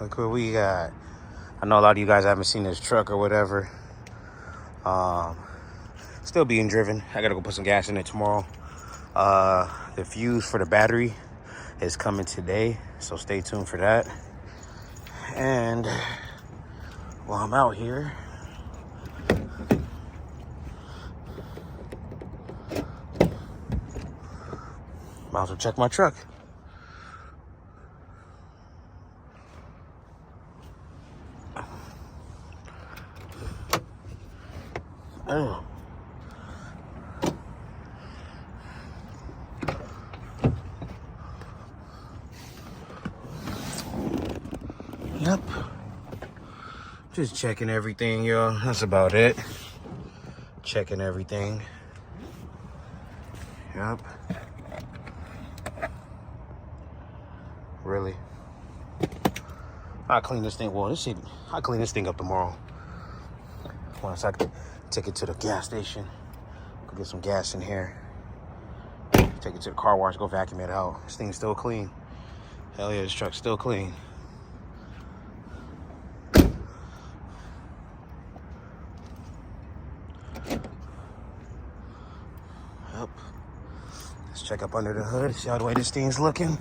Look what we got. I know a lot of you guys haven't seen this truck or whatever. Still being driven. I gotta go put some gas in it tomorrow. The fuse for the battery is coming today, so stay tuned for that. And while I'm out here, might as well check my truck. Oh. Yep. Just checking everything, y'all. That's about it. Checking everything. Yep. Really. I'll clean this thing. Well, I'll clean this thing up tomorrow. Once I take it to the gas station. Go get some gas in here. Take it to the car wash, go vacuum it out. This thing's still clean. Hell yeah, this truck's still clean. Yep. Let's check up under the hood, see how the way this thing's looking.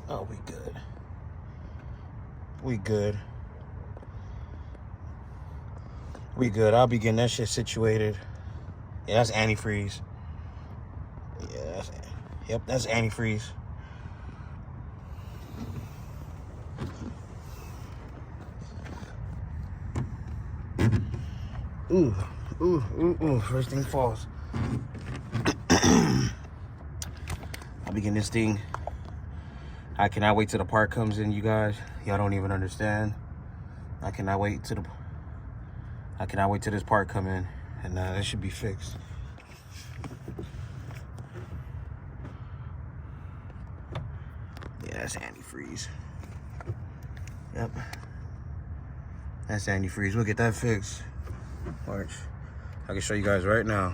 Oh, we good. We good. We good. I'll be getting that shit situated. Yeah, that's antifreeze. Yeah, that's antifreeze. Ooh, first thing falls. I'll be getting this thing. I cannot wait till the part comes in, you guys. Y'all don't even understand. I cannot wait till this part come in, and it should be fixed. Yeah, that's antifreeze. Yep. That's antifreeze. We'll get that fixed. Watch. I can show you guys right now.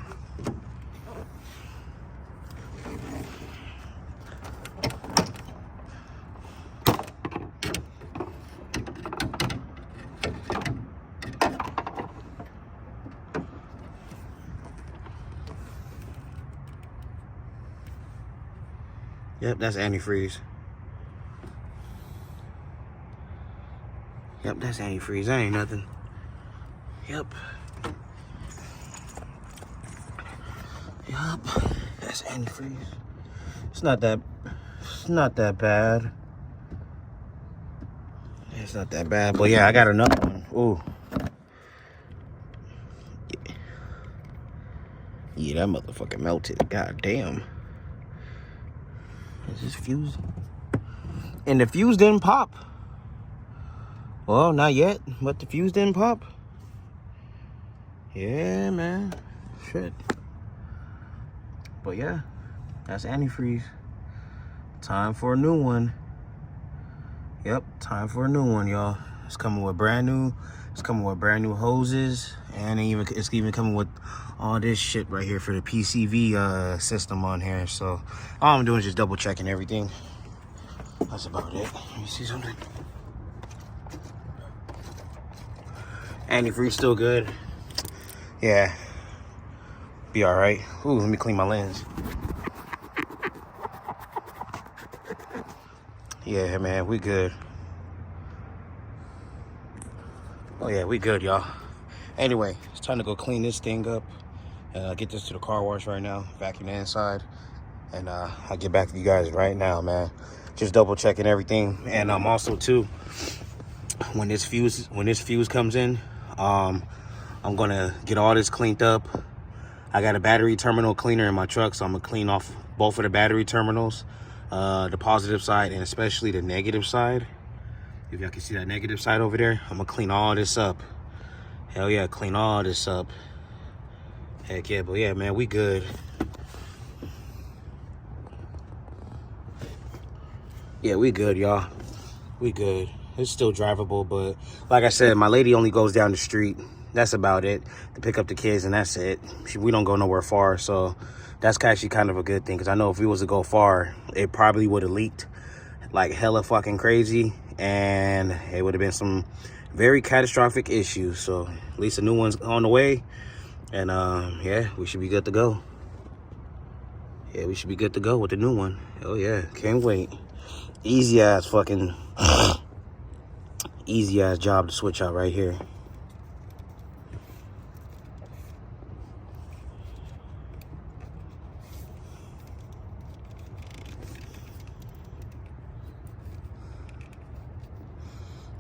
Yep, that's antifreeze. Yep, that's antifreeze. That ain't nothing. Yep. Yep, that's antifreeze. It's not that bad. It's not that bad, but yeah, I got another one. Ooh. Yeah, that motherfucker melted. God damn. Is this fuse? And the fuse didn't pop. Well, not yet, but the fuse didn't pop. Yeah, man. Shit. But yeah, that's antifreeze. Time for a new one. Yep, time for a new one, y'all. It's coming with brand new. It's coming with brand new hoses, and it's even coming with all this shit right here for the PCV system on here. So all I'm doing is just double checking everything. That's about it. Let me see something. Antifreeze still good. Yeah, be all right. Ooh, let me clean my lens. Yeah, man, we good. Oh yeah, we good, y'all. Anyway, it's time to go clean this thing up and get this to the car wash right now, vacuum the inside, and I'll get back to you guys right now, man. Just double checking everything, and also too, when this fuse comes in, I'm gonna get all this cleaned up. I got a battery terminal cleaner in my truck, so I'm gonna clean off both of the battery terminals, the positive side and especially the negative side. If y'all can see that negative side over there, I'm gonna clean all this up. Hell yeah, clean all this up. Heck yeah, but yeah, man, we good. Yeah, we good, y'all. We good. It's still drivable, but like I said, my lady only goes down the street. that's about it, to pick up the kids, and that's it. We don't go nowhere far, so that's actually kind of a good thing, because I know if we was to go far, it probably would have leaked like hella fucking crazy, and it would have been some very catastrophic issues. So at least a new one's on the way, and yeah, we should be good to go. Yeah, we should be good to go with the new one. Oh yeah, can't wait. Easy ass fucking easy ass job to switch out right here.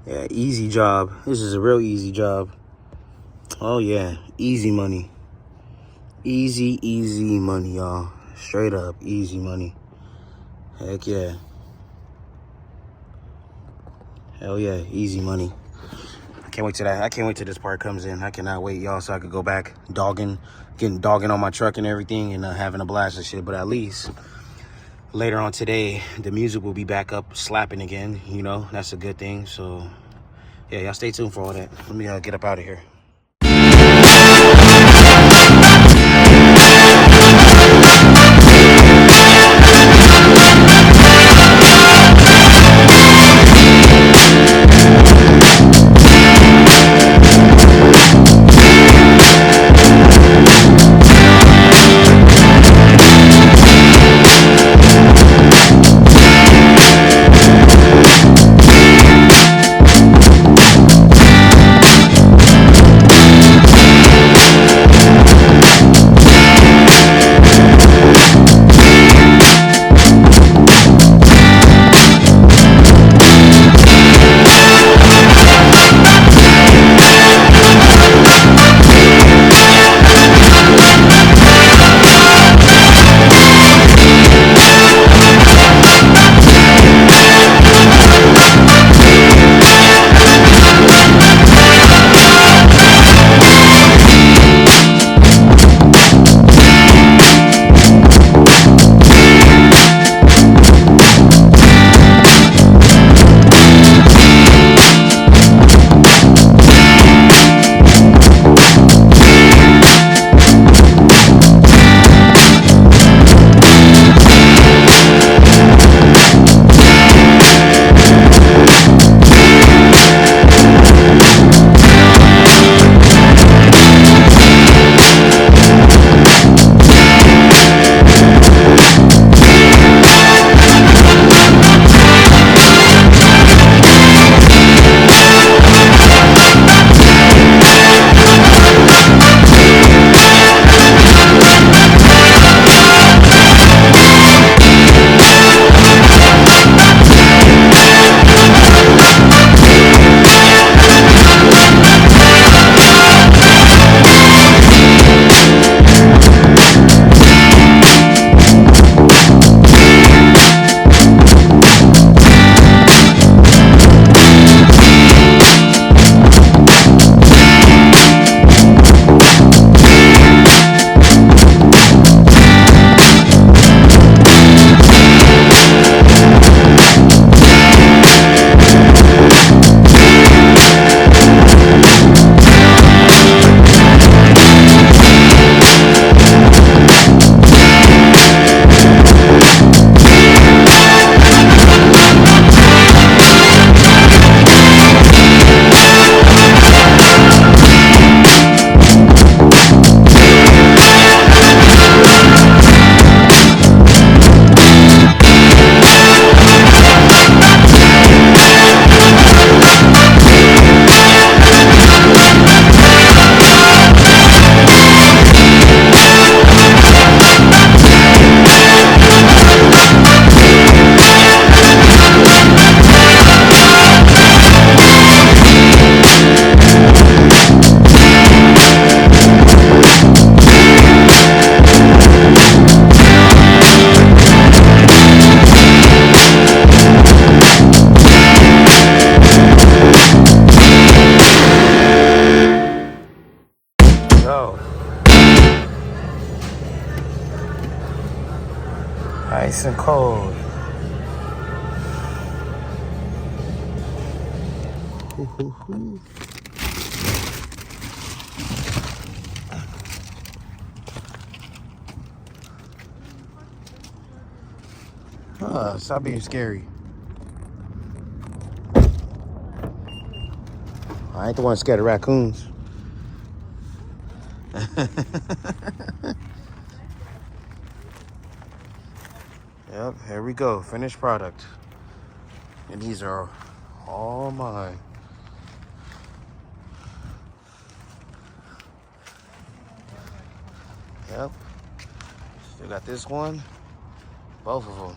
Yeah, easy job. This is a real easy job. Oh yeah, easy money. Easy money, y'all. Straight up, easy money. Heck yeah. Hell yeah, easy money. I can't wait till that. I can't wait till this part comes in. I cannot wait, y'all, so I could go back dogging on my truck and everything, and having a blast and shit. But at least later on today, the music will be back up slapping again. You know, that's a good thing. So yeah, y'all stay tuned for all that. Let me get up out of here. Nice and cold. Stop being scary. I ain't the one scared of raccoons. Yep, here we go. Finished product. And these are all mine. Yep. Still got this one. Both of them.